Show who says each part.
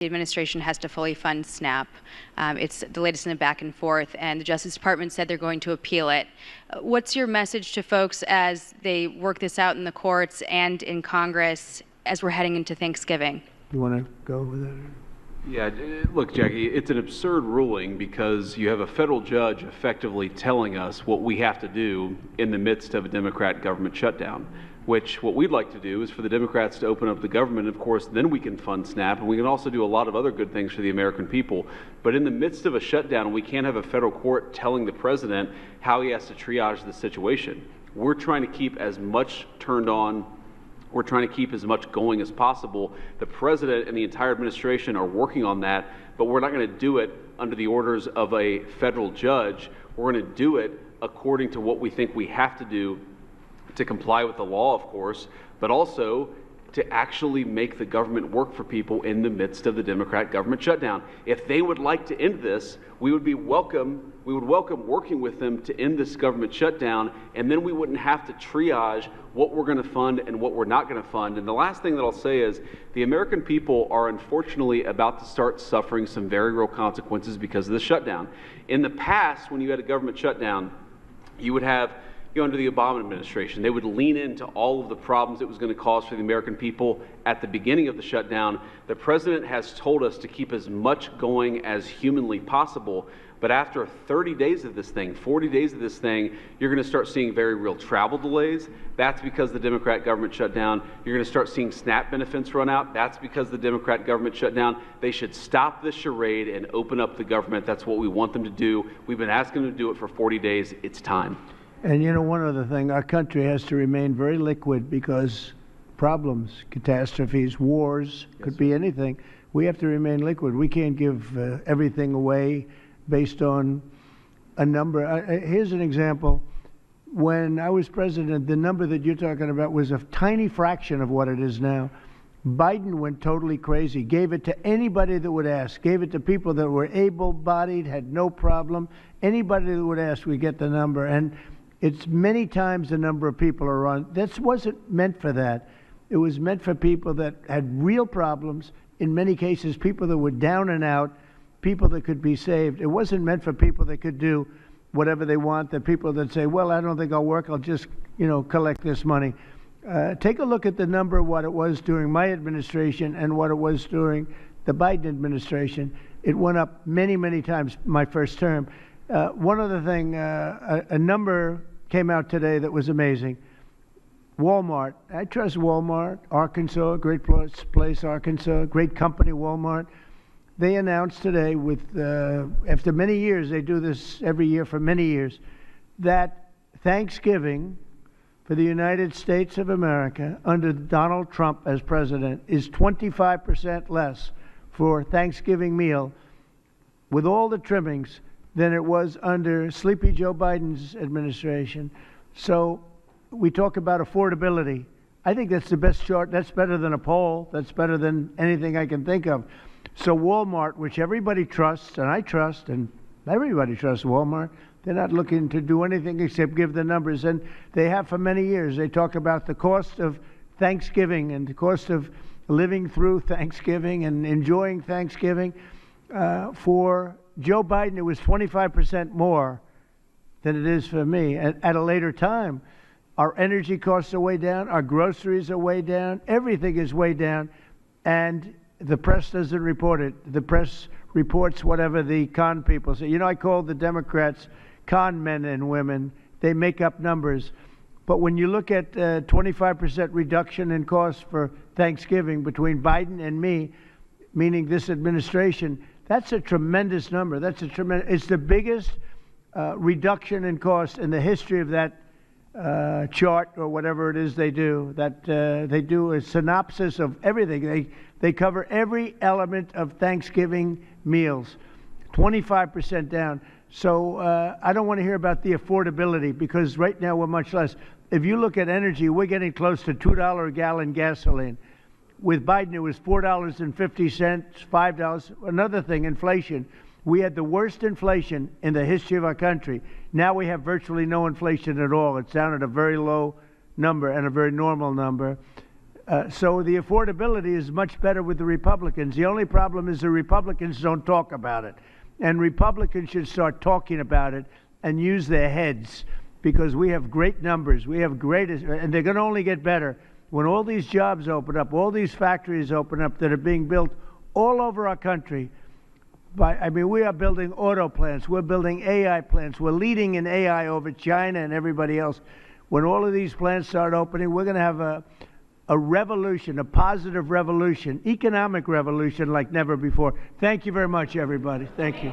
Speaker 1: The administration has to fully fund SNAP. It's the latest in the back and forth, and the Justice Department said they're going to appeal it. What's your message to folks as they work this out in the courts and in Congress as we're heading into Thanksgiving?
Speaker 2: You want to go with it?
Speaker 3: Yeah, look, Jackie, it's an absurd ruling because you have a federal judge effectively telling us what we have to do in the midst of a Democrat government shutdown, which what we'd like to do is for the Democrats to open up the government. Of course, then we can fund SNAP, and we can also do a lot of other good things for the American people. But in the midst of a shutdown, we can't have a federal court telling the president how he has to triage the situation. We're trying to keep as much turned on. We're trying to keep as much going as possible. The president and the entire administration are working on that, but we're not going to do it under the orders of a federal judge. We're going to do it according to what we think we have to do to comply with the law, of course, but also to actually make the government work for people in the midst of the Democrat government shutdown. If they would like to end this, we would welcome working with them to end this government shutdown, and then we wouldn't have to triage what we're going to fund and what we're not going to fund. And the last thing that I'll say is the American people are unfortunately about to start suffering some very real consequences because of the shutdown. In the past, when you had a government shutdown, you would have under the Obama administration, they would lean into all of the problems it was going to cause for the American people at the beginning of the shutdown. The president has told us to keep as much going as humanly possible, but after 30 days of this thing, 40 days of this thing, you're going to start seeing very real travel delays. That's because the Democrat government shut down. You're going to start seeing SNAP benefits run out. That's because the Democrat government shut down. They should stop this charade and open up the government. That's what we want them to do. We've been asking them to do it for 40 days. It's time.
Speaker 2: And you know, one other thing, our country has to remain very liquid because problems, catastrophes, wars, could be anything. We have to remain liquid. We can't give everything away based on a number. Here's an example. When I was president, the number that you're talking about was a tiny fraction of what it is now. Biden went totally crazy, gave it to anybody that would ask, gave it to people that were able-bodied, had no problem. Anybody that would ask, we get the number. And it's many times the number of people are on. This wasn't meant for that. It was meant for people that had real problems, in many cases people that were down and out, people that could be saved. It wasn't meant for people that could do whatever they want, the people that say, well, I don't think I'll work, I'll just, collect this money. Take a look at the number of what it was during my administration and what it was during the Biden administration. It went up many, many times my first term. One other thing, a number came out today that was amazing. Walmart. I trust Walmart, Arkansas, great place, Arkansas, great company, Walmart. They announced today after many years, they do this every year for many years, that Thanksgiving for the United States of America under Donald Trump as president is 25% less for Thanksgiving meal with all the trimmings than it was under Sleepy Joe Biden's administration. So we talk about affordability. I think that's the best chart. That's better than a poll. That's better than anything I can think of. So Walmart, which everybody trusts, and I trust, and everybody trusts Walmart, they're not looking to do anything except give the numbers. And they have for many years. They talk about the cost of Thanksgiving and the cost of living through Thanksgiving and enjoying Thanksgiving. For Joe Biden, it was 25% more than it is for me. At a later time, our energy costs are way down, our groceries are way down, everything is way down, and the press doesn't report it. The press reports whatever the con people say. I call the Democrats con men and women. They make up numbers. But when you look at 25% reduction in costs for Thanksgiving between Biden and me, meaning this administration, that's a tremendous number. It's the biggest reduction in cost in the history of that chart or whatever it is they do. They do a synopsis of everything. They cover every element of Thanksgiving meals, 25% down. So I don't want to hear about the affordability because right now we're much less. If you look at energy, we're getting close to $2 a gallon gasoline. With Biden, it was $4.50, $5. Another thing, inflation. We had the worst inflation in the history of our country. Now we have virtually no inflation at all. It's down at a very low number and a very normal number. So the affordability is much better with the Republicans. The only problem is the Republicans don't talk about it. And Republicans should start talking about it and use their heads, because we have great numbers. We have and they're going to only get better when all these jobs open up, all these factories open up that are being built all over our country. We are building auto plants. We're building AI plants. We're leading in AI over China and everybody else. When all of these plants start opening, we're going to have a revolution, a positive revolution, economic revolution like never before. Thank you very much, everybody. Thank you.